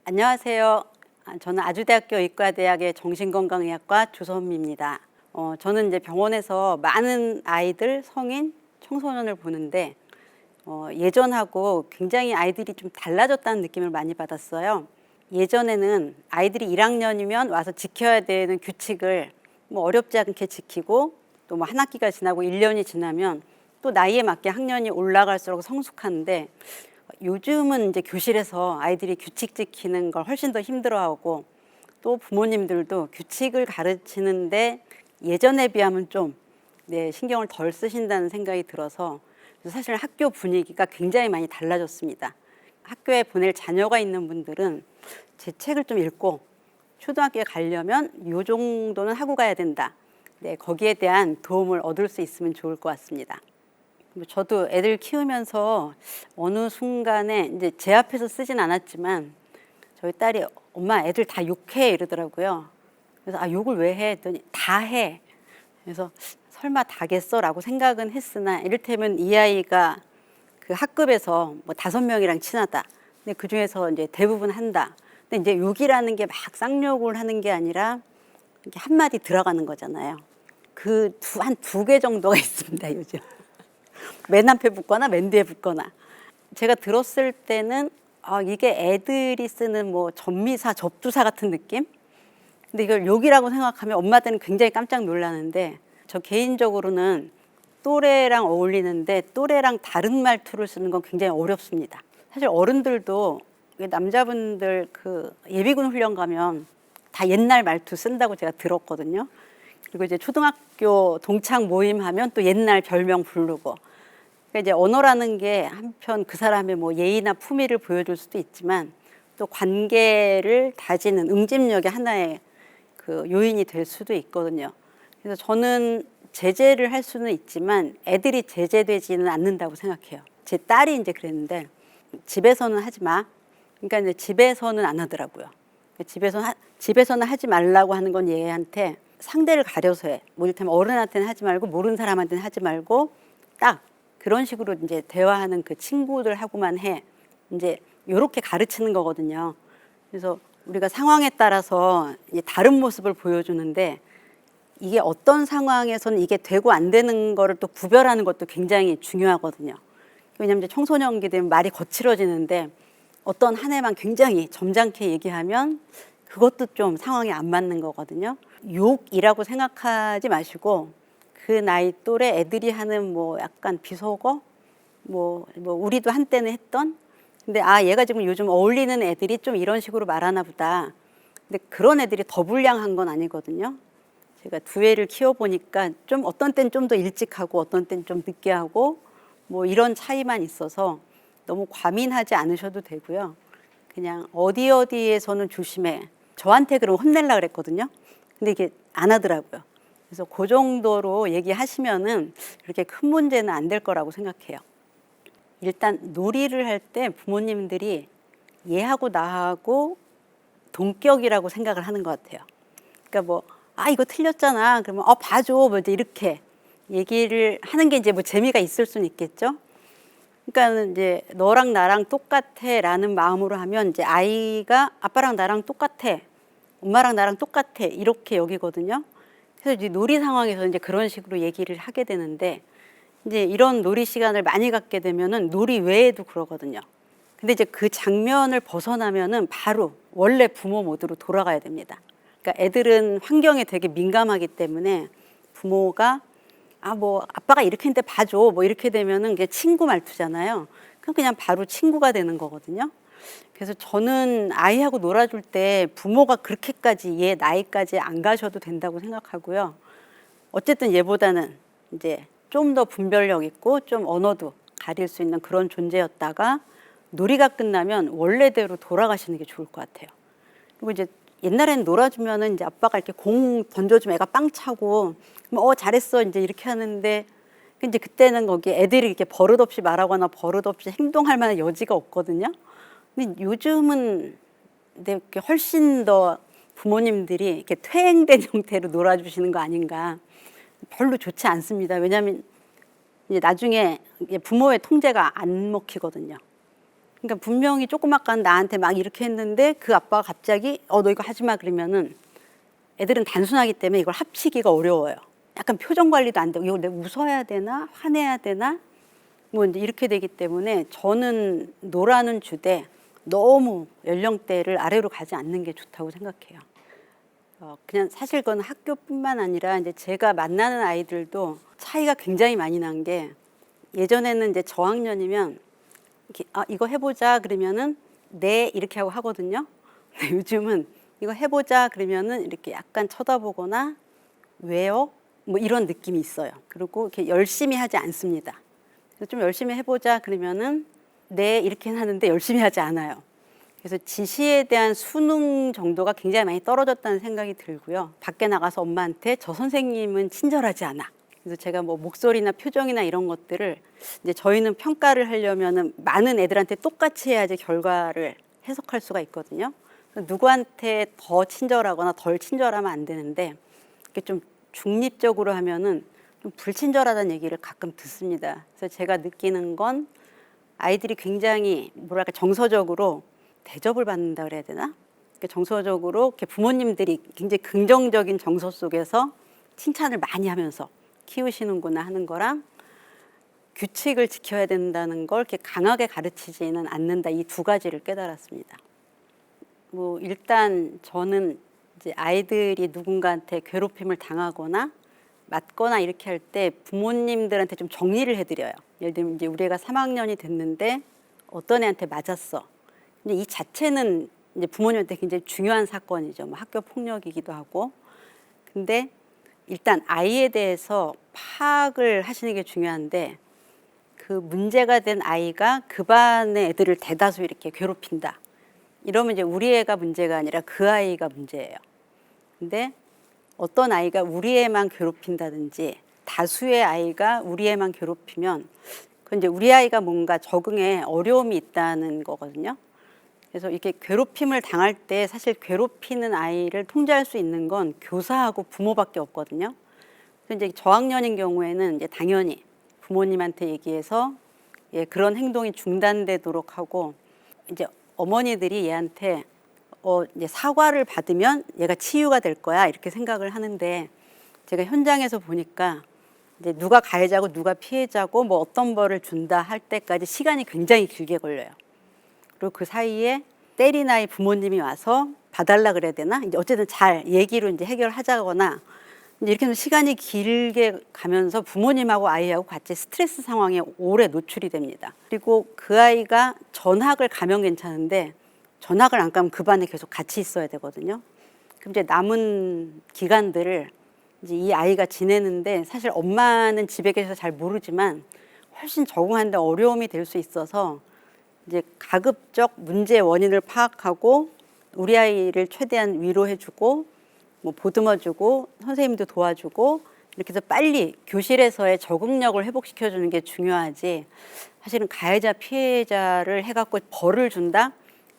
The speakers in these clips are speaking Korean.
안녕하세요. 저는 아주대학교 의과대학의 정신건강의학과 조선미입니다. 저는 이제 병원에서 많은 아이들, 성인, 청소년을 보는데 예전하고 굉장히 아이들이 좀 달라졌다는 느낌을 많이 받았어요. 예전에는 아이들이 1학년이면 와서 지켜야 되는 규칙을 뭐 어렵지 않게 지키고 또 뭐 한 학기가 지나고 1년이 지나면 또 나이에 맞게 학년이 올라갈수록 성숙한데 요즘은 이제 교실에서 아이들이 규칙 지키는 걸 훨씬 더 힘들어하고 또 부모님들도 규칙을 가르치는데 예전에 비하면 좀 신경을 덜 쓰신다는 생각이 들어서 사실 학교 분위기가 굉장히 많이 달라졌습니다. 학교에 보낼 자녀가 있는 분들은 제 책을 좀 읽고 초등학교에 가려면 요 정도는 하고 가야 된다. 거기에 대한 도움을 얻을 수 있으면 좋을 것 같습니다. 저도 애들 키우면서 어느 순간에 이제 제 앞에서 쓰진 않았지만 저희 딸이 엄마 애들 다 욕해 이러더라고요. 그래서 욕을 왜 해? 했더니 다 해. 그래서 설마 다겠어라고 생각은 했으나 이를테면 이 아이가 그 학급에서 뭐 5명이랑 친하다. 근데 그 중에서 이제 대부분 한다. 근데 이제 욕이라는 게 막 쌍욕을 하는 게 아니라 이렇게 한마디 들어가는 거잖아요. 한 2개 정도가 있습니다, 요즘. 맨 앞에 붙거나 맨 뒤에 붙거나. 제가 들었을 때는 이게 애들이 쓰는 뭐 전미사, 접두사 같은 느낌? 근데 이걸 욕이라고 생각하면 엄마들은 굉장히 깜짝 놀라는데 저 개인적으로는 또래랑 어울리는데 또래랑 다른 말투를 쓰는 건 굉장히 어렵습니다. 사실 어른들도 남자분들 그 예비군 훈련 가면 다 옛날 말투 쓴다고 제가 들었거든요. 그리고 이제 초등학교 동창 모임 하면 또 옛날 별명 부르고. 그러니까 이제 언어라는 게 한편 그 사람의 뭐 예의나 품위를 보여줄 수도 있지만 또 관계를 다지는 응집력의 하나의 그 요인이 될 수도 있거든요. 그래서 저는 제재를 할 수는 있지만 애들이 제재되지는 않는다고 생각해요. 제 딸이 이제 그랬는데 집에서는 하지 마. 그러니까 이제 집에서는 안 하더라고요. 집에서는 하지 말라고 하는 건 얘한테 상대를 가려서 해. 뭐 이를테면 어른한테는 하지 말고 모르는 사람한테는 하지 말고 딱 그런 식으로 이제 대화하는 그 친구들하고만 해. 이제 요렇게 가르치는 거거든요. 그래서 우리가 상황에 따라서 이제 다른 모습을 보여주는데 이게 어떤 상황에서는 이게 되고 안 되는 거를 또 구별하는 것도 굉장히 중요하거든요. 왜냐하면 이제 청소년기 되면 말이 거칠어지는데 어떤 한 해만 굉장히 점잖게 얘기하면 그것도 좀 상황에 안 맞는 거거든요. 욕이라고 생각하지 마시고 그 나이 또래 애들이 하는 뭐 약간 비속어 뭐 우리도 한때는 했던 근데 얘가 지금 요즘 어울리는 애들이 좀 이런 식으로 말하나 보다. 근데 그런 애들이 더 불량한 건 아니거든요. 제가 2애를 키워보니까 좀 어떤 땐 좀 더 일찍 하고 어떤 땐 좀 늦게 하고 뭐 이런 차이만 있어서 너무 과민하지 않으셔도 되고요. 그냥 어디에서는 조심해. 저한테 그럼 혼내려고 그랬거든요. 근데 이게 안 하더라고요. 그래서 그 정도로 얘기하시면은 그렇게 큰 문제는 안 될 거라고 생각해요. 일단 놀이를 할 때 부모님들이 얘하고 나하고 동격이라고 생각을 하는 것 같아요. 그러니까 뭐 이거 틀렸잖아. 그러면 봐줘. 뭐 이제 이렇게 얘기를 하는 게 이제 뭐 재미가 있을 수는 있겠죠. 그러니까 이제 너랑 나랑 똑같아라는 마음으로 하면 이제 아이가 아빠랑 나랑 똑같아, 엄마랑 나랑 똑같아 이렇게 여기거든요. 그래서 이제 놀이 상황에서 이제 그런 식으로 얘기를 하게 되는데 이제 이런 놀이 시간을 많이 갖게 되면은 놀이 외에도 그러거든요. 근데 이제 그 장면을 벗어나면은 바로 원래 부모 모드로 돌아가야 됩니다. 그러니까 애들은 환경에 되게 민감하기 때문에 부모가 뭐 아빠가 이렇게 했는데 봐줘 뭐 이렇게 되면은 그게 친구 말투잖아요. 그냥 바로 친구가 되는 거거든요. 그래서 저는 아이하고 놀아줄 때 부모가 그렇게까지 얘 나이까지 안 가셔도 된다고 생각하고요. 어쨌든 얘보다는 이제 좀 더 분별력 있고 좀 언어도 가릴 수 있는 그런 존재였다가 놀이가 끝나면 원래대로 돌아가시는 게 좋을 것 같아요. 그리고 이제 옛날에는 놀아주면은 이제 아빠가 이렇게 공 던져주면 애가 빵 차고 잘했어 이제 이렇게 하는데 이제 그때는 거기 애들이 이렇게 버릇없이 말하거나 버릇없이 행동할 만한 여지가 없거든요. 근데 요즘은 이렇게 훨씬 더 부모님들이 이렇게 퇴행된 형태로 놀아주시는 거 아닌가. 별로 좋지 않습니다. 왜냐하면 이제 나중에 부모의 통제가 안 먹히거든요. 그러니까 분명히 조그맣게 나한테 막 이렇게 했는데 그 아빠가 갑자기 너 이거 하지 마 그러면은 애들은 단순하기 때문에 이걸 합치기가 어려워요. 약간 표정 관리도 안 되고 이거 내가 웃어야 되나 화내야 되나 뭐 이제 이렇게 되기 때문에 저는 노라는 주되 너무 연령대를 아래로 가지 않는 게 좋다고 생각해요. 그냥 사실 그건 학교뿐만 아니라 이제 제가 만나는 아이들도 차이가 굉장히 많이 난 게 예전에는 이제 저학년이면 이렇게 이거 해보자 그러면은 네 이렇게 하고 하거든요. 근데 요즘은 이거 해보자 그러면은 이렇게 약간 쳐다보거나 왜요? 뭐 이런 느낌이 있어요. 그리고 이렇게 열심히 하지 않습니다. 그래서 좀 열심히 해보자 그러면은 네 이렇게는 하는데 열심히 하지 않아요. 그래서 지시에 대한 수능 정도가 굉장히 많이 떨어졌다는 생각이 들고요. 밖에 나가서 엄마한테 저 선생님은 친절하지 않아. 그래서 제가 뭐 목소리나 표정이나 이런 것들을 이제 저희는 평가를 하려면은 많은 애들한테 똑같이 해야지 결과를 해석할 수가 있거든요. 누구한테 더 친절하거나 덜 친절하면 안 되는데 이렇게 좀 중립적으로 하면은 좀 불친절하다는 얘기를 가끔 듣습니다. 그래서 제가 느끼는 건 아이들이 굉장히 뭐랄까 정서적으로 대접을 받는다 그래야 되나? 정서적으로 이렇게 부모님들이 굉장히 긍정적인 정서 속에서 칭찬을 많이 하면서 키우시는구나 하는 거랑 규칙을 지켜야 된다는 걸 이렇게 강하게 가르치지는 않는다. 이 두 가지를 깨달았습니다. 뭐 일단 저는 이제 아이들이 누군가한테 괴롭힘을 당하거나 맞거나 이렇게 할 때 부모님들한테 좀 정리를 해드려요. 예를 들면 이제 우리 애가 3학년이 됐는데 어떤 애한테 맞았어. 근데 이 자체는 이제 부모님한테 굉장히 중요한 사건이죠. 뭐 학교 폭력이기도 하고. 근데 일단 아이에 대해서 파악을 하시는 게 중요한데 그 문제가 된 아이가 그 반의 애들을 대다수 이렇게 괴롭힌다. 이러면 이제 우리 애가 문제가 아니라 그 아이가 문제예요. 근데 어떤 아이가 우리 애만 괴롭힌다든지 다수의 아이가 우리 애만 괴롭히면 그건 이제 우리 아이가 뭔가 적응에 어려움이 있다는 거거든요. 그래서 이렇게 괴롭힘을 당할 때 사실 괴롭히는 아이를 통제할 수 있는 건 교사하고 부모밖에 없거든요. 그래서 이제 저학년인 경우에는 이제 당연히 부모님한테 얘기해서 그런 행동이 중단되도록 하고 이제 어머니들이 얘한테 이제 사과를 받으면 얘가 치유가 될 거야 이렇게 생각을 하는데 제가 현장에서 보니까 이제 누가 가해자고 누가 피해자고 뭐 어떤 벌을 준다 할 때까지 시간이 굉장히 길게 걸려요. 그리고 그 사이에 때린 아이 부모님이 와서 봐달라 그래야 되나? 이제 어쨌든 잘 얘기로 이제 해결하자거나 이제 이렇게 해서 시간이 길게 가면서 부모님하고 아이하고 같이 스트레스 상황에 오래 노출이 됩니다. 그리고 그 아이가 전학을 가면 괜찮은데 전학을 안 가면 그 반에 계속 같이 있어야 되거든요. 그럼 이제 남은 기간들을 이제 이 아이가 지내는데 사실 엄마는 집에 계셔서 잘 모르지만 훨씬 적응하는데 어려움이 될 수 있어서 이제 가급적 문제의 원인을 파악하고 우리 아이를 최대한 위로해주고 뭐 보듬어주고 선생님도 도와주고 이렇게 해서 빨리 교실에서의 적응력을 회복시켜주는 게 중요하지 사실은 가해자 피해자를 해갖고 벌을 준다?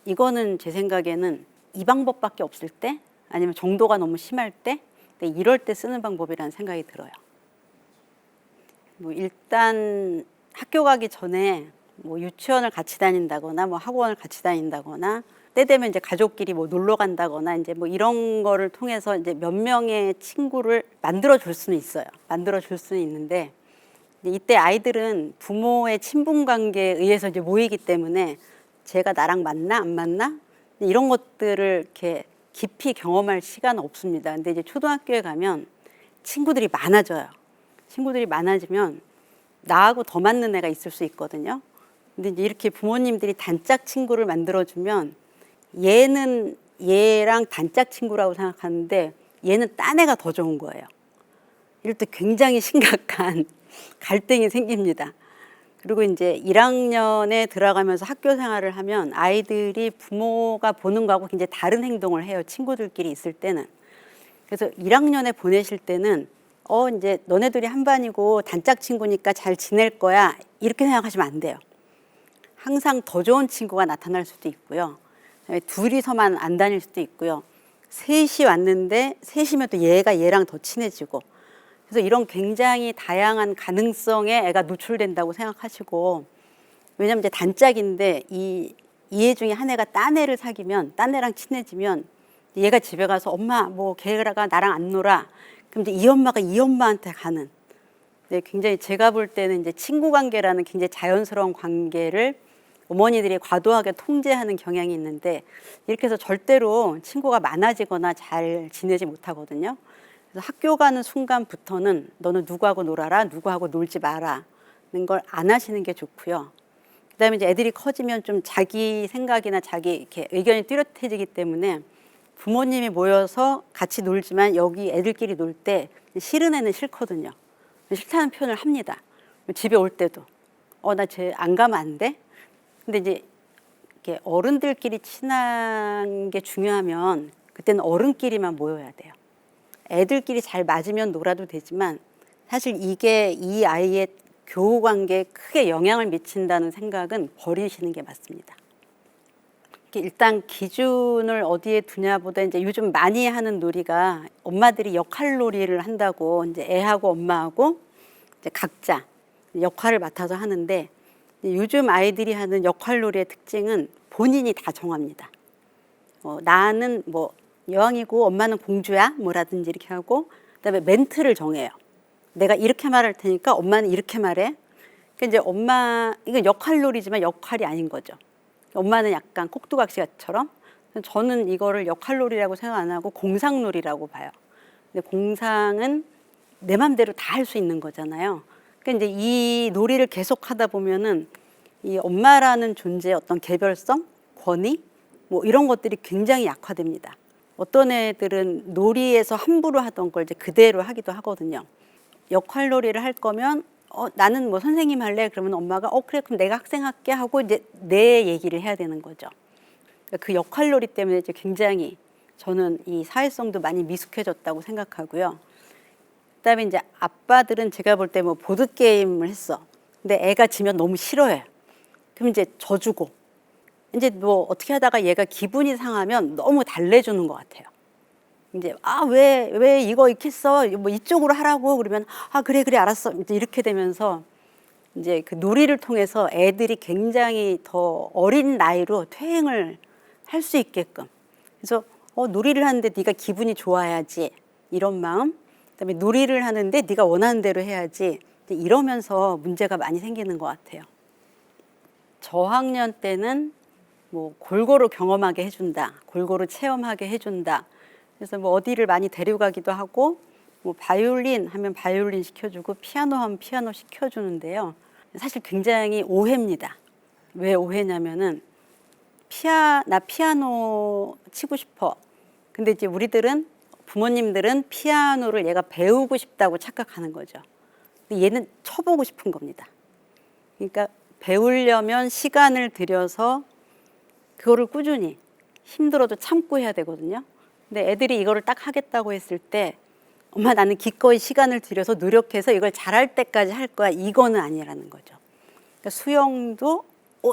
이거는 제 생각에는 이 방법밖에 없을 때 아니면 정도가 너무 심할 때 이럴 때 쓰는 방법이라는 생각이 들어요. 뭐 일단 학교 가기 전에 뭐 유치원을 같이 다닌다거나 뭐 학원을 같이 다닌다거나 때 되면 이제 가족끼리 뭐 놀러 간다거나 이제 뭐 이런 거를 통해서 이제 몇 명의 친구를 만들어 줄 수는 있어요. 만들어 줄 수는 있는데 이때 아이들은 부모의 친분 관계에 의해서 이제 모이기 때문에 쟤가 나랑 맞나 안 맞나 이런 것들을 이렇게 깊이 경험할 시간은 없습니다. 근데 이제 초등학교에 가면 친구들이 많아져요. 친구들이 많아지면 나하고 더 맞는 애가 있을 수 있거든요. 근데 이제 이렇게 부모님들이 단짝 친구를 만들어주면 얘는 얘랑 단짝 친구라고 생각하는데 얘는 딴 애가 더 좋은 거예요. 이럴 때 굉장히 심각한 갈등이 생깁니다. 그리고 이제 1학년에 들어가면서 학교 생활을 하면 아이들이 부모가 보는 거하고 굉장히 다른 행동을 해요. 친구들끼리 있을 때는. 그래서 1학년에 보내실 때는 이제 너네들이 한 반이고 단짝 친구니까 잘 지낼 거야. 이렇게 생각하시면 안 돼요. 항상 더 좋은 친구가 나타날 수도 있고요. 둘이서만 안 다닐 수도 있고요. 셋이 왔는데 셋이면 또 얘가 얘랑 더 친해지고 그래서 이런 굉장히 다양한 가능성에 애가 노출된다고 생각하시고 왜냐면 이제 단짝인데 이 애 중에 한 애가 딴 애를 사귀면, 딴 애랑 친해지면 얘가 집에 가서 엄마 뭐 걔가 나랑 안 놀아. 그럼 이제 이 엄마가 이 엄마한테 가는. 네, 굉장히 제가 볼 때는 이제 친구 관계라는 굉장히 자연스러운 관계를 어머니들이 과도하게 통제하는 경향이 있는데, 이렇게 해서 절대로 친구가 많아지거나 잘 지내지 못하거든요. 그래서 학교 가는 순간부터는 너는 누구하고 놀아라, 누구하고 놀지 마라는 걸 안 하시는 게 좋고요. 그다음에 이제 애들이 커지면 좀 자기 생각이나 자기 이렇게 의견이 뚜렷해지기 때문에 부모님이 모여서 같이 놀지만 여기 애들끼리 놀 때 싫은 애는 싫거든요. 싫다는 표현을 합니다. 집에 올 때도 나 쟤 안 가면 안 돼? 근데 이제 이렇게 어른들끼리 친한 게 중요하면 그때는 어른끼리만 모여야 돼요. 애들끼리 잘 맞으면 놀아도 되지만 사실 이게 이 아이의 교우 관계에 크게 영향을 미친다는 생각은 버리시는 게 맞습니다. 일단 기준을 어디에 두냐보다 이제 요즘 많이 하는 놀이가 엄마들이 역할 놀이를 한다고, 이제 애하고 엄마하고 이제 각자 역할을 맡아서 하는데, 요즘 아이들이 하는 역할 놀이의 특징은 본인이 다 정합니다. 나는 뭐 여왕이고 엄마는 공주야 뭐라든지 이렇게 하고, 그다음에 멘트를 정해요. 내가 이렇게 말할 테니까 엄마는 이렇게 말해. 그러니까 이제 이건 역할놀이지만 역할이 아닌 거죠. 엄마는 약간 꼭두각시처럼. 저는 이거를 역할놀이라고 생각 안 하고 공상놀이라고 봐요. 근데 공상은 내 맘대로 다 할 수 있는 거잖아요. 그러니까 이제 이 놀이를 계속 하다 보면은 이 엄마라는 존재의 어떤 개별성, 권위, 뭐 이런 것들이 굉장히 약화됩니다. 어떤 애들은 놀이에서 함부로 하던 걸 이제 그대로 하기도 하거든요. 역할놀이를 할 거면 나는 뭐 선생님 할래? 그러면 엄마가 그래 그럼 내가 학생 할게 하고 이제 내 얘기를 해야 되는 거죠. 그러니까 그 역할놀이 때문에 이제 굉장히 저는 이 사회성도 많이 미숙해졌다고 생각하고요. 그다음에 이제 아빠들은 제가 볼 때 뭐 보드 게임을 했어. 근데 애가 지면 너무 싫어해. 그럼 이제 져주고 이제 뭐 어떻게 하다가 얘가 기분이 상하면 너무 달래주는 것 같아요. 이제 왜 이거 이렇게 써? 뭐 이쪽으로 하라고 그러면 그래 알았어. 이제 이렇게 되면서 이제 그 놀이를 통해서 애들이 굉장히 더 어린 나이로 퇴행을 할 수 있게끔. 그래서 놀이를 하는데 네가 기분이 좋아야지 이런 마음. 그다음에 놀이를 하는데 네가 원하는 대로 해야지. 이러면서 문제가 많이 생기는 것 같아요. 저학년 때는 뭐 골고루 경험하게 해준다, 골고루 체험하게 해준다. 그래서 뭐 어디를 많이 데려가기도 하고, 뭐 바이올린 하면 바이올린 시켜주고 피아노 하면 피아노 시켜주는데요. 사실 굉장히 오해입니다. 왜 오해냐면은 나 피아노 치고 싶어. 근데 이제 부모님들은 피아노를 얘가 배우고 싶다고 착각하는 거죠. 근데 얘는 쳐보고 싶은 겁니다. 그러니까 배우려면 시간을 들여서 그거를 꾸준히 힘들어도 참고 해야 되거든요. 근데 애들이 이거를 딱 하겠다고 했을 때 엄마 나는 기꺼이 시간을 들여서 노력해서 이걸 잘할 때까지 할 거야. 이거는 아니라는 거죠. 그러니까 수영도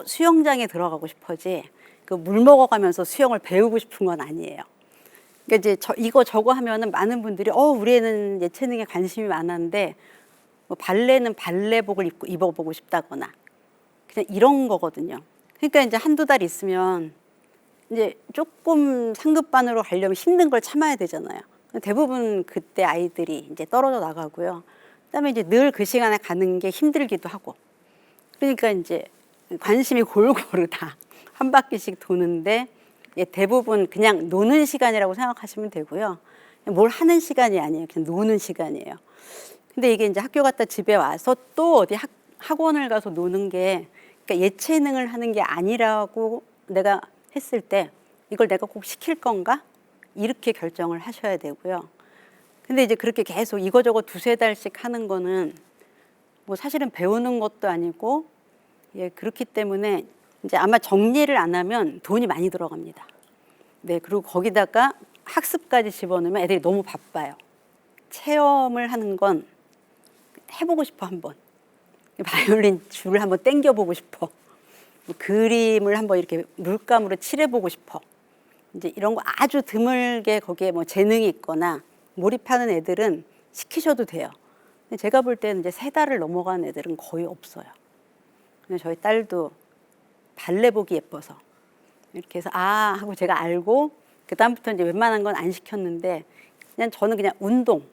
수영장에 들어가고 싶어지 그 물 먹어가면서 수영을 배우고 싶은 건 아니에요. 그러니까 이제 이거 저거 하면은 많은 분들이 우리 애는 예체능에 관심이 많았는데 뭐 발레는 발레복을 입어보고 싶다거나 그냥 이런 거거든요. 그러니까 이제 한두 달 있으면 이제 조금 상급반으로 가려면 힘든 걸 참아야 되잖아요. 대부분 그때 아이들이 이제 떨어져 나가고요. 그다음에 이제 늘 그 시간에 가는 게 힘들기도 하고. 그러니까 이제 관심이 골고루 다 한 바퀴씩 도는데 대부분 그냥 노는 시간이라고 생각하시면 되고요. 뭘 하는 시간이 아니에요. 그냥 노는 시간이에요. 근데 이게 이제 학교 갔다 집에 와서 또 어디 학원을 가서 노는 게 그러니까 예체능을 하는 게 아니라고 내가 했을 때 이걸 내가 꼭 시킬 건가? 이렇게 결정을 하셔야 되고요. 근데 이제 그렇게 계속 이거저거 두세 달씩 하는 거는 뭐 사실은 배우는 것도 아니고 그렇기 때문에 이제 아마 정리를 안 하면 돈이 많이 들어갑니다. 네, 그리고 거기다가 학습까지 집어넣으면 애들이 너무 바빠요. 체험을 하는 건 해보고 싶어 한번. 바이올린 줄을 한번 당겨보고 싶어. 그림을 한번 이렇게 물감으로 칠해보고 싶어. 이제 이런 거 아주 드물게 거기에 뭐 재능이 있거나 몰입하는 애들은 시키셔도 돼요. 근데 제가 볼 때는 이제 3달을 넘어간 애들은 거의 없어요. 근데 저희 딸도 발레복이 예뻐서 이렇게 해서 아 하고 제가 알고 그다음부터 이제 웬만한 건 안 시켰는데 그냥 저는 그냥 운동.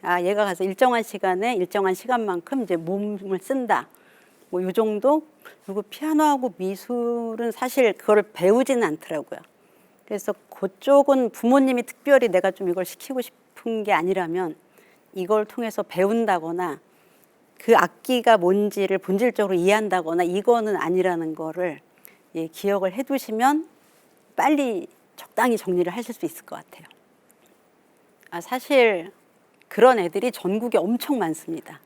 아 얘가 가서 일정한 시간에 일정한 시간만큼 이제 몸을 쓴다. 뭐 요 정도. 그리고 피아노하고 미술은 사실 그거를 배우지는 않더라고요. 그래서 그쪽은 부모님이 특별히 내가 좀 이걸 시키고 싶은 게 아니라면 이걸 통해서 배운다거나 그 악기가 뭔지를 본질적으로 이해한다거나 이거는 아니라는 거를 예, 기억을 해두시면 빨리 적당히 정리를 하실 수 있을 것 같아요. 아, 사실 그런 애들이 전국에 엄청 많습니다.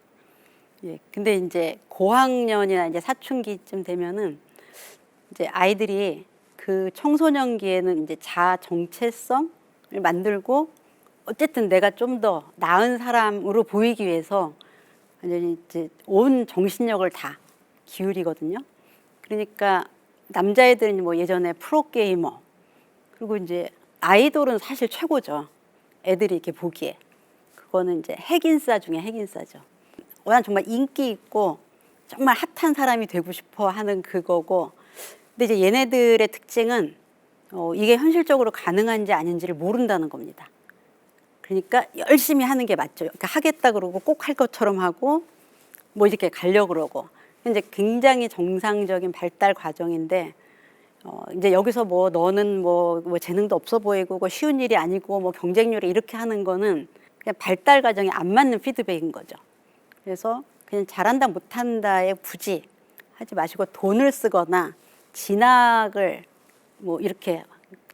예, 근데 이제 고학년이나 이제 사춘기쯤 되면은 이제 아이들이 그 청소년기에는 이제 자아 정체성을 만들고 어쨌든 내가 좀 더 나은 사람으로 보이기 위해서 완전히 이제 온 정신력을 다 기울이거든요. 그러니까 남자애들은 뭐 예전에 프로게이머 그리고 이제 아이돌은 사실 최고죠. 애들이 이렇게 보기에. 그거는 이제 핵인싸 중에 핵인싸죠. 난 정말 인기 있고 정말 핫한 사람이 되고 싶어 하는 그거고. 근데 이제 얘네들의 특징은 이게 현실적으로 가능한지 아닌지를 모른다는 겁니다. 그러니까 열심히 하는 게 맞죠. 그러니까 하겠다 그러고 꼭 할 것처럼 하고 뭐 이렇게 가려고 그러고. 이제 굉장히 정상적인 발달 과정인데 이제 여기서 뭐 너는 뭐 재능도 없어 보이고 뭐 쉬운 일이 아니고 뭐 경쟁률이 이렇게 하는 거는 그냥 발달 과정에 안 맞는 피드백인 거죠. 그래서 그냥 잘한다 못한다에 굳이 하지 마시고 돈을 쓰거나 진학을 뭐 이렇게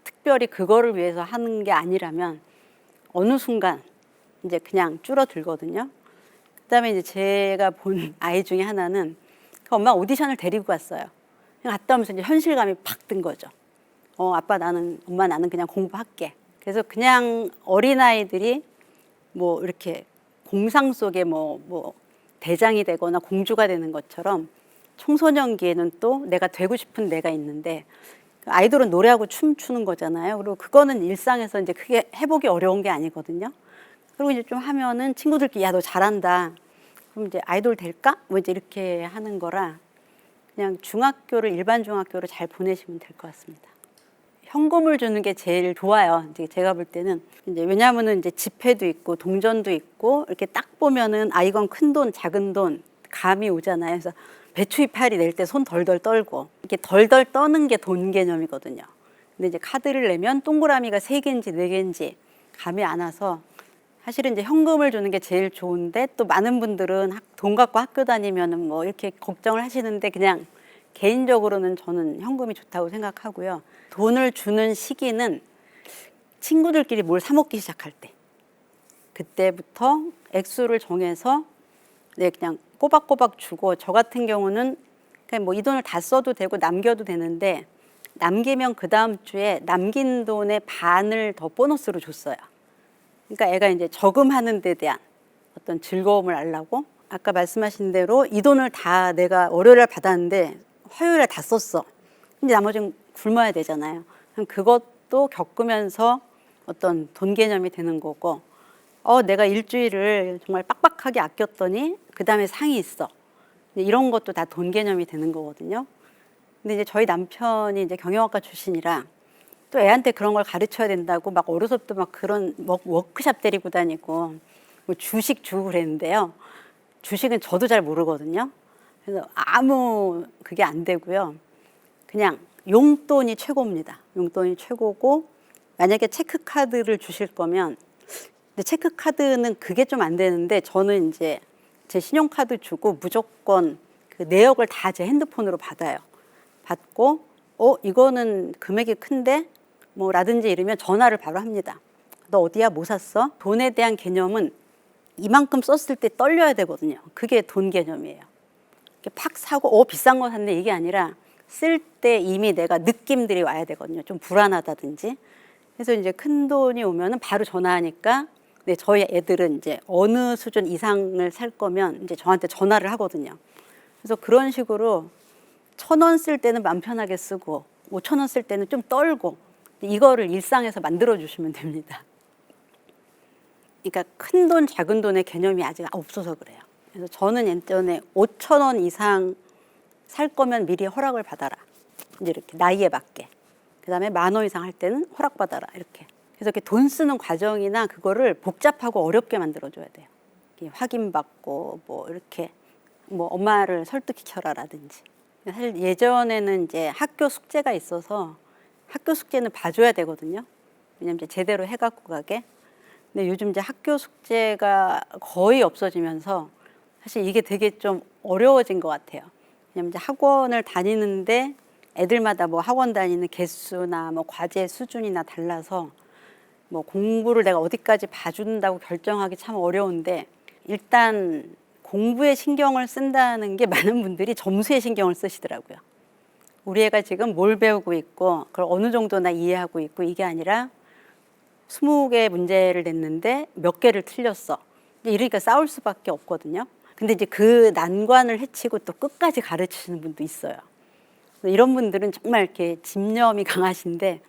특별히 그거를 위해서 하는 게 아니라면 어느 순간 이제 그냥 줄어들거든요. 그다음에 이제 제가 본 아이 중에 하나는 그 엄마 오디션을 데리고 갔어요. 갔다 오면서 이제 현실감이 팍 든 거죠. 아빠 나는 엄마 나는 그냥 공부할게. 그래서 그냥 어린아이들이 뭐 이렇게 공상 속에 뭐 대장이 되거나 공주가 되는 것처럼 청소년기에는 또 내가 되고 싶은 내가 있는데 아이돌은 노래하고 춤추는 거잖아요. 그리고 그거는 일상에서 이제 크게 해보기 어려운 게 아니거든요. 그리고 이제 좀 하면은 친구들끼리 야 너 잘한다. 그럼 이제 아이돌 될까? 뭐 이제 이렇게 하는 거라 그냥 중학교를 일반 중학교로 잘 보내시면 될 것 같습니다. 현금을 주는 게 제일 좋아요. 이제 제가 볼 때는 이제 왜냐하면은 이제 지폐도 있고 동전도 있고 이렇게 딱 보면은 아 이건 큰 돈, 작은 돈 감이 오잖아요. 그래서 배추이파리 낼 때 손 덜덜 떨고 이렇게 덜덜 떠는 게 돈 개념이거든요. 근데 이제 카드를 내면 동그라미가 3개인지 4개인지 감이 안 와서 사실은 이제 현금을 주는 게 제일 좋은데 또 많은 분들은 돈 갖고 학교 다니면은 뭐 이렇게 걱정을 하시는데 그냥 개인적으로는 저는 현금이 좋다고 생각하고요. 돈을 주는 시기는 친구들끼리 뭘 사 먹기 시작할 때. 그때부터 액수를 정해서 네, 그냥 꼬박꼬박 주고 저 같은 경우는 그냥 뭐 이 돈을 다 써도 되고 남겨도 되는데 남기면 그 다음 주에 남긴 돈의 반을 더 보너스로 줬어요. 그러니까 애가 이제 저금하는 데 대한 어떤 즐거움을 알라고 아까 말씀하신 대로 이 돈을 다 내가 월요일에 받았는데 화요일에 다 썼어. 근데 나머지는 굶어야 되잖아요. 그럼 그것도 겪으면서 어떤 돈 개념이 되는 거고 내가 일주일을 정말 빡빡하게 아꼈더니 그 다음에 상이 있어. 이런 것도 다 돈 개념이 되는 거거든요. 근데 이제 저희 남편이 이제 경영학과 출신이라 또 애한테 그런 걸 가르쳐야 된다고 막 어려서부터 막 그런 워크샵 데리고 다니고 뭐 주식 주고 그랬는데요. 주식은 저도 잘 모르거든요. 그래서 아무 그게 안 되고요. 그냥 용돈이 최고입니다. 용돈이 최고고 만약에 체크카드를 주실 거면 근데 체크카드는 그게 좀 안 되는데 저는 이제 제 신용카드 주고 무조건 그 내역을 다 제 핸드폰으로 받아요. 받고 이거는 금액이 큰데 뭐 라든지 이러면 전화를 바로 합니다. 너 어디야? 뭐 샀어? 돈에 대한 개념은 이만큼 썼을 때 떨려야 되거든요. 그게 돈 개념이에요. 이렇게 팍 사고 비싼 거 샀네 이게 아니라 쓸 때 이미 내가 느낌들이 와야 되거든요. 좀 불안하다든지. 그래서 이제 큰 돈이 오면은 바로 전화하니까 네, 저희 애들은 이제 어느 수준 이상을 살 거면 이제 저한테 전화를 하거든요. 그래서 그런 식으로 1,000원 쓸 때는 마음 편하게 쓰고 5,000원 쓸 때는 좀 떨고 이거를 일상에서 만들어 주시면 됩니다. 그러니까 큰 돈, 작은 돈의 개념이 아직 없어서 그래요. 그래서 저는 예전에 5,000원 이상 살 거면 미리 허락을 받아라. 이제 이렇게 나이에 맞게. 그다음에 10,000원 이상 할 때는 허락받아라. 이렇게. 그래서 이렇게 돈 쓰는 과정이나 그거를 복잡하고 어렵게 만들어줘야 돼요. 확인받고 뭐 이렇게 뭐 엄마를 설득시켜라라든지. 사실 예전에는 이제 학교 숙제가 있어서 학교 숙제는 봐줘야 되거든요. 왜냐면 이제 제대로 해갖고 가게. 근데 요즘 이제 학교 숙제가 거의 없어지면서 사실 이게 되게 좀 어려워진 것 같아요. 왜냐면 이제 학원을 다니는데 애들마다 뭐 학원 다니는 개수나 뭐 과제 수준이나 달라서 뭐 공부를 내가 어디까지 봐준다고 결정하기 참 어려운데, 일단 공부에 신경을 쓴다는 게 많은 분들이 점수에 신경을 쓰시더라고요. 우리 애가 지금 뭘 배우고 있고 그걸 어느 정도나 이해하고 있고, 이게 아니라 20개 문제를 냈는데 몇 개를 틀렸어. 이러니까 싸울 수밖에 없거든요. 근데 이제 그 난관을 헤치고 또 끝까지 가르치시는 분도 있어요. 이런 분들은 정말 이렇게 집념이 강하신데,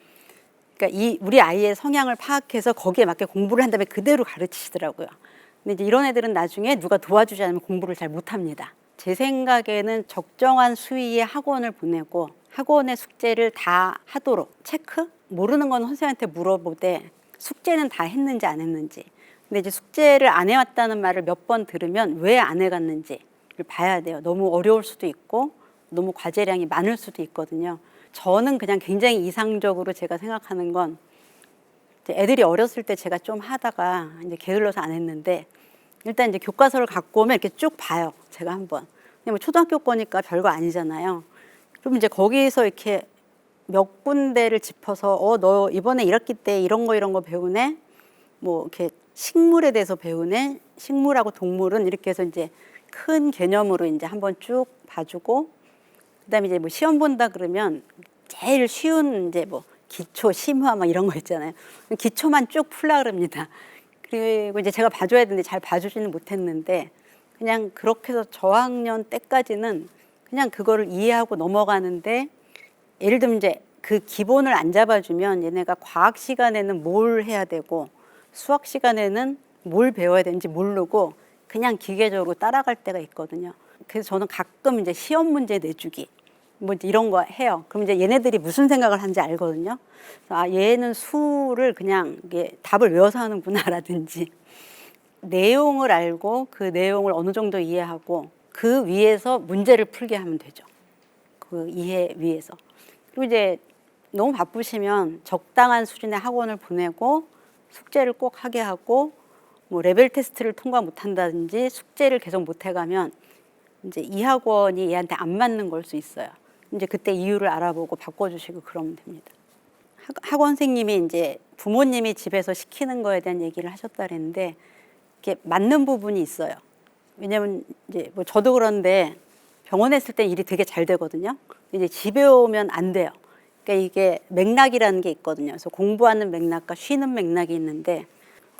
그러니까 우리 아이의 성향을 파악해서 거기에 맞게 공부를 한 다음에 그대로 가르치시더라고요. 근데 이제 이런 애들은 나중에 누가 도와주지 않으면 공부를 잘 못합니다. 제 생각에는 적정한 수위의 학원을 보내고 학원의 숙제를 다 하도록 체크? 모르는 건 선생님한테 물어보되 숙제는 다 했는지 안 했는지. 근데 이제 숙제를 안 해왔다는 말을 몇 번 들으면 왜 안 해갔는지를 봐야 돼요. 너무 어려울 수도 있고 너무 과제량이 많을 수도 있거든요. 저는 그냥 굉장히 이상적으로 제가 생각하는 건, 애들이 어렸을 때 제가 좀 하다가 이제 게을러서 안 했는데, 일단 이제 교과서를 갖고 오면 이렇게 쭉 봐요. 제가 한번. 근데 뭐 초등학교 거니까 별거 아니잖아요. 그럼 이제 거기서 이렇게 몇 군데를 짚어서 너 이번에 1학기 때 이런 거 배우네. 뭐 이렇게 식물에 대해서 배우네. 식물하고 동물은 이렇게 해서 이제 큰 개념으로 이제 한번 쭉 봐주고, 그다음에 이제 뭐 시험 본다 그러면 제일 쉬운 이제 뭐 기초, 심화 막 이런 거 있잖아요. 기초만 쭉 풀라 그럽니다. 그리고 이제 제가 봐줘야 되는데 잘 봐주지는 못했는데, 그냥 그렇게 해서 저학년 때까지는 그냥 그거를 이해하고 넘어가는데, 예를 들면 이제 그 기본을 안 잡아주면 얘네가 과학 시간에는 뭘 해야 되고 수학 시간에는 뭘 배워야 되는지 모르고 그냥 기계적으로 따라갈 때가 있거든요. 그래서 저는 가끔 이제 시험 문제 내주기 뭐 이런 거 해요. 그럼 이제 얘네들이 무슨 생각을 하는지 알거든요. 얘는 수를 그냥 이게 답을 외워서 하는구나라든지, 내용을 알고 그 내용을 어느 정도 이해하고 그 위에서 문제를 풀게 하면 되죠. 그 이해 위에서. 그리고 이제 너무 바쁘시면 적당한 수준의 학원을 보내고 숙제를 꼭 하게 하고, 뭐 레벨 테스트를 통과 못 한다든지 숙제를 계속 못 해가면 이제 이 학원이 얘한테 안 맞는 걸 수 있어요. 이제 그때 이유를 알아보고 바꿔주시고 그러면 됩니다. 학원 선생님이 이제 부모님이 집에서 시키는 거에 대한 얘기를 하셨다 그랬는데, 이게 맞는 부분이 있어요. 왜냐면 이제 뭐 저도 그런데 병원에 있을 때 일이 되게 잘 되거든요. 이제 집에 오면 안 돼요. 그러니까 이게 맥락이라는 게 있거든요. 그래서 공부하는 맥락과 쉬는 맥락이 있는데,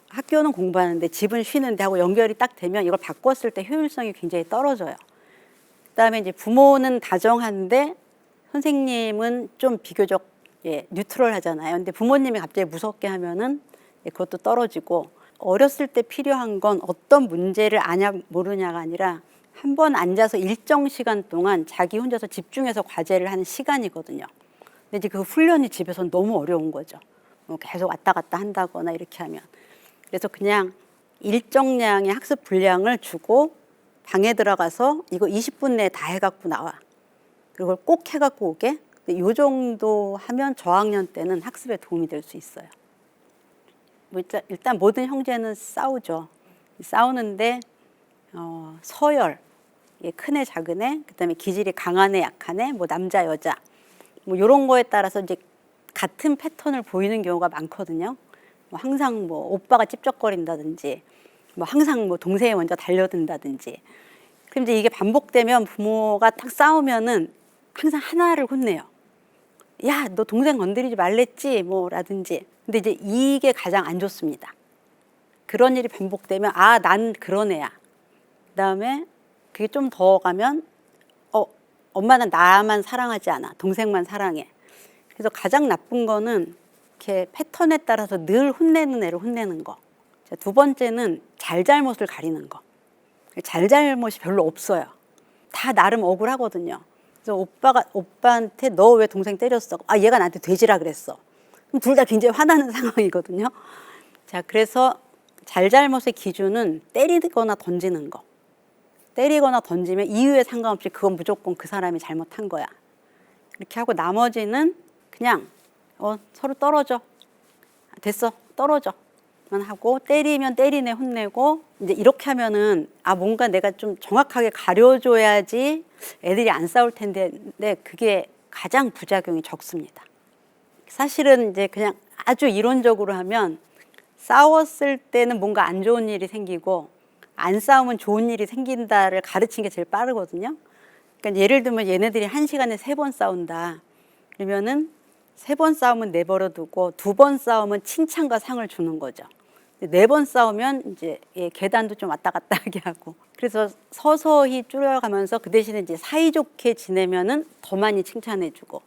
학교는 공부하는데 집은 쉬는데 하고 연결이 딱 되면 이걸 바꿨을 때 효율성이 굉장히 떨어져요. 그다음에 이제 부모는 다정한데 선생님은 좀 비교적 뉴트럴 하잖아요. 근데 부모님이 갑자기 무섭게 하면은 그것도 떨어지고, 어렸을 때 필요한 건 어떤 문제를 아냐 모르냐가 아니라 한 번 앉아서 일정 시간 동안 자기 혼자서 집중해서 과제를 하는 시간이거든요. 근데 이제 그 훈련이 집에서는 너무 어려운 거죠. 뭐 계속 왔다 갔다 한다거나 이렇게 하면. 그래서 그냥 일정량의 학습 분량을 주고 방에 들어가서 이거 20분 내에 다 해갖고 나와. 그걸 꼭 해갖고 오게. 이 정도 하면 저학년 때는 학습에 도움이 될 수 있어요. 뭐 일단 모든 형제는 싸우죠. 싸우는데 서열, 큰애 작은 애, 그다음에 기질이 강한 애 약한 애, 뭐 남자 여자, 뭐 이런 거에 따라서 이제 같은 패턴을 보이는 경우가 많거든요. 뭐 항상 뭐 오빠가 찝쩍거린다든지, 뭐 항상 뭐 동생이 먼저 달려든다든지. 그럼 이제 이게 반복되면 부모가 딱 싸우면은 항상 하나를 혼내요. 야, 너 동생 건드리지 말랬지, 뭐라든지. 근데 이제 이게 가장 안 좋습니다. 그런 일이 반복되면 난 그런 애야. 그다음에 그게 좀 더 가면 엄마는 나만 사랑하지 않아. 동생만 사랑해. 그래서 가장 나쁜 거는 이렇게 패턴에 따라서 늘 혼내는 애를 혼내는 거. 두 번째는 잘잘못을 가리는 거. 잘잘못이 별로 없어요. 다 나름 억울하거든요. 그래서 오빠한테 너 왜 동생 때렸어? 아, 얘가 나한테 돼지라 그랬어. 그럼 둘 다 굉장히 화나는 상황이거든요. 자, 그래서 잘잘못의 기준은 때리거나 던지는 거. 때리거나 던지면 이유에 상관없이 그건 무조건 그 사람이 잘못한 거야. 이렇게 하고 나머지는 그냥 서로 떨어져. 됐어, 떨어져. 만 하고 때리면 때리네 혼내고 이제 이렇게 하면은 뭔가 내가 좀 정확하게 가려줘야지 애들이 안 싸울 텐데 근데 그게 가장 부작용이 적습니다. 사실은 이제 그냥 아주 이론적으로 하면 싸웠을 때는 뭔가 안 좋은 일이 생기고 안 싸우면 좋은 일이 생긴다를 가르친 게 제일 빠르거든요. 그러니까 예를 들면 얘네들이 1시간에 3번 싸운다. 그러면은 3번 싸우면 내버려 두고 2번 싸우면 칭찬과 상을 주는 거죠. 4번 싸우면 이제 계단도 좀 왔다 갔다 하게 하고. 그래서 서서히 줄여가면서 그 대신에 이제 사이좋게 지내면은 더 많이 칭찬해주고.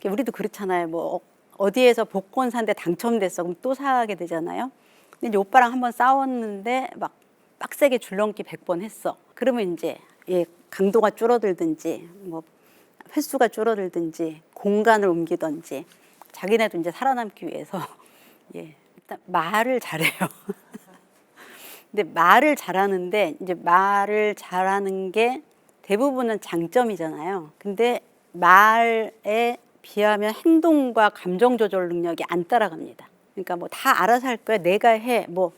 우리도 그렇잖아요. 뭐 어디에서 복권 산데 당첨됐어. 그럼 또 사게 되잖아요. 근데 이제 오빠랑 한번 싸웠는데 막 빡세게 줄넘기 100번 했어. 그러면 이제 강도가 줄어들든지 뭐 횟수가 줄어들든지 공간을 옮기든지 자기네도 이제 살아남기 위해서 일단 말을 잘해요. 근데 말을 잘하는데 이제 말을 잘하는 게 대부분은 장점이잖아요. 근데 말에 비하면 행동과 감정 조절 능력이 안 따라갑니다. 그러니까 뭐 다 알아서 할 거야. 내가 해. 뭐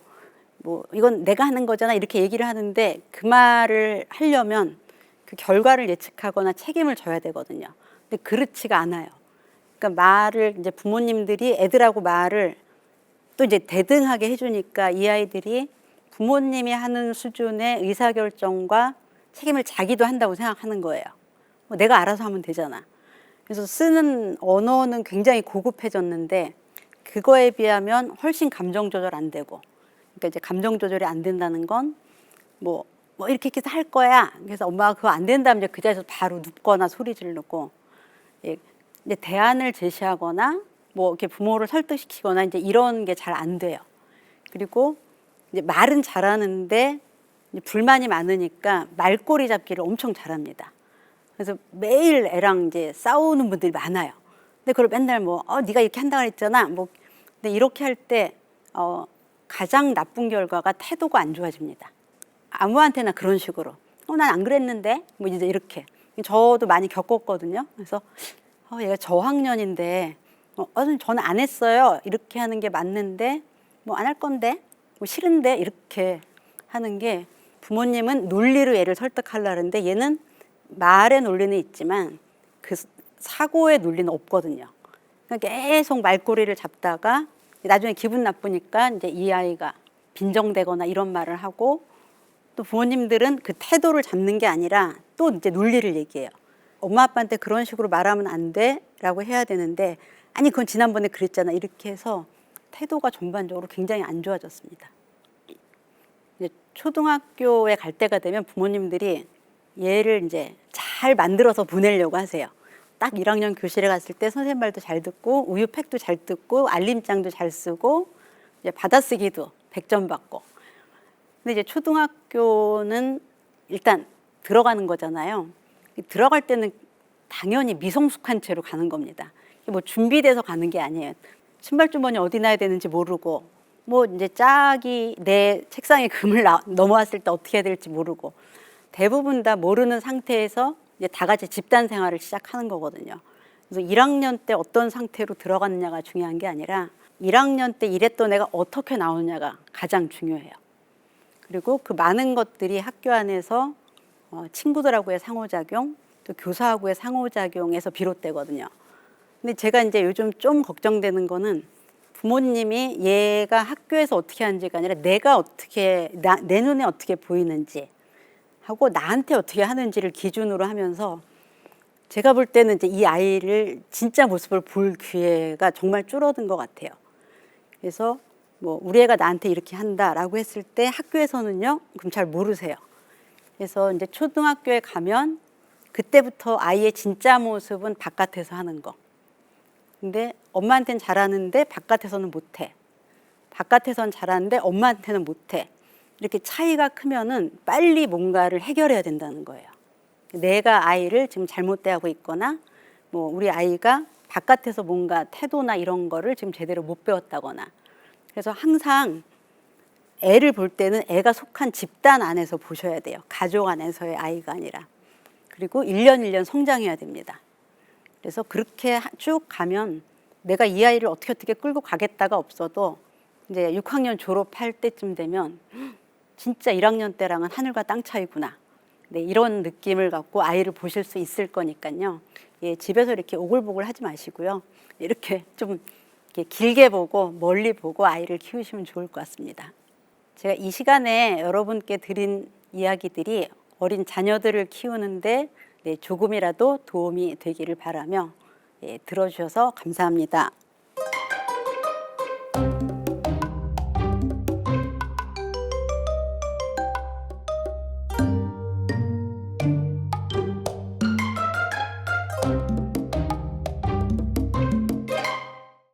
이건 내가 하는 거잖아. 이렇게 얘기를 하는데 그 말을 하려면 그 결과를 예측하거나 책임을 져야 되거든요. 근데 그렇지가 않아요. 그러니까 말을 이제 부모님들이 애들하고 말을 또 이제 대등하게 해주니까 이 아이들이 부모님이 하는 수준의 의사결정과 책임을 자기도 한다고 생각하는 거예요. 내가 알아서 하면 되잖아. 그래서 쓰는 언어는 굉장히 고급해졌는데 그거에 비하면 훨씬 감정 조절 안 되고. 그러니까 이제 감정 조절이 안 된다는 건 뭐 이렇게 할 거야. 그래서 엄마가 그거 안 된다면 이제 그 자리에서 바로 눕거나 소리 지르고 이제 대안을 제시하거나 뭐 이렇게 부모를 설득시키거나 이제 이런 게 잘 안 돼요. 그리고 이제 말은 잘하는데 이제 불만이 많으니까 말꼬리 잡기를 엄청 잘합니다. 그래서 매일 애랑 이제 싸우는 분들이 많아요. 근데 그걸 맨날 네가 이렇게 한다 그랬잖아. 근데 이렇게 할 때 가장 나쁜 결과가 태도가 안 좋아집니다. 아무한테나 그런 식으로 난 안 그랬는데 뭐 이제 이렇게 저도 많이 겪었거든요. 그래서 얘가 저학년인데 저는 안 했어요. 이렇게 하는 게 맞는데 안 할 건데 싫은데 이렇게 하는 게 부모님은 논리로 얘를 설득하려는데 얘는 말의 논리는 있지만 그 사고의 논리는 없거든요. 그러니까 계속 말꼬리를 잡다가 나중에 기분 나쁘니까 이제 이 아이가 빈정대거나 이런 말을 하고 또 부모님들은 그 태도를 잡는 게 아니라 또 이제 논리를 얘기해요. 엄마 아빠한테 그런 식으로 말하면 안 돼라고 해야 되는데 아니 그건 지난번에 그랬잖아 이렇게 해서 태도가 전반적으로 굉장히 안 좋아졌습니다. 이제 초등학교에 갈 때가 되면 부모님들이 얘를 이제 잘 만들어서 보내려고 하세요. 딱 1학년 교실에 갔을 때 선생님 말도 잘 듣고 우유팩도 잘 듣고 알림장도 잘 쓰고 이제 받아쓰기도 100점 받고. 근데 이제 초등학교는 일단 들어가는 거잖아요. 들어갈 때는 당연히 미성숙한 채로 가는 겁니다. 뭐 준비돼서 가는 게 아니에요. 신발 주머니 어디 놔야 되는지 모르고 이제 짝이 내 책상에 금을 넘어왔을 때 어떻게 해야 될지 모르고 대부분 다 모르는 상태에서 이제 다 같이 집단 생활을 시작하는 거거든요. 그래서 1학년 때 어떤 상태로 들어갔느냐가 중요한 게 아니라 1학년 때 이랬던 애가 어떻게 나오느냐가 가장 중요해요. 그리고 그 많은 것들이 학교 안에서 친구들하고의 상호작용, 또 교사하고의 상호작용에서 비롯되거든요. 근데 제가 이제 요즘 좀 걱정되는 거는 부모님이 얘가 학교에서 어떻게 하는지가 아니라 내가 어떻게, 내 눈에 어떻게 보이는지 하고 나한테 어떻게 하는지를 기준으로 하면서 제가 볼 때는 이제 이 아이를 진짜 모습을 볼 기회가 정말 줄어든 것 같아요. 그래서 우리 애가 나한테 이렇게 한다라고 했을 때 학교에서는요, 그럼 잘 모르세요. 그래서 이제 초등학교에 가면 그때부터 아이의 진짜 모습은 바깥에서 하는 거. 근데 엄마한테는 잘하는데 바깥에서는 못해. 바깥에서는 잘하는데 엄마한테는 못해. 이렇게 차이가 크면은 빨리 뭔가를 해결해야 된다는 거예요. 내가 아이를 지금 잘못 대하고 있거나 뭐 우리 아이가 바깥에서 뭔가 태도나 이런 거를 지금 제대로 못 배웠다거나. 그래서 항상 애를 볼 때는 애가 속한 집단 안에서 보셔야 돼요. 가족 안에서의 아이가 아니라. 그리고 1년 1년 성장해야 됩니다. 그래서 그렇게 쭉 가면 내가 이 아이를 어떻게 끌고 가겠다가 없어도 이제 6학년 졸업할 때쯤 되면 진짜 1학년 때랑은 하늘과 땅 차이구나. 네, 이런 느낌을 갖고 아이를 보실 수 있을 거니까요. 예, 집에서 이렇게 오글보글 하지 마시고요. 이렇게 좀 이렇게 길게 보고 멀리 보고 아이를 키우시면 좋을 것 같습니다. 제가 이 시간에 여러분께 드린 이야기들이 어린 자녀들을 키우는데 네, 조금이라도 도움이 되기를 바라며 예, 들어주셔서 감사합니다.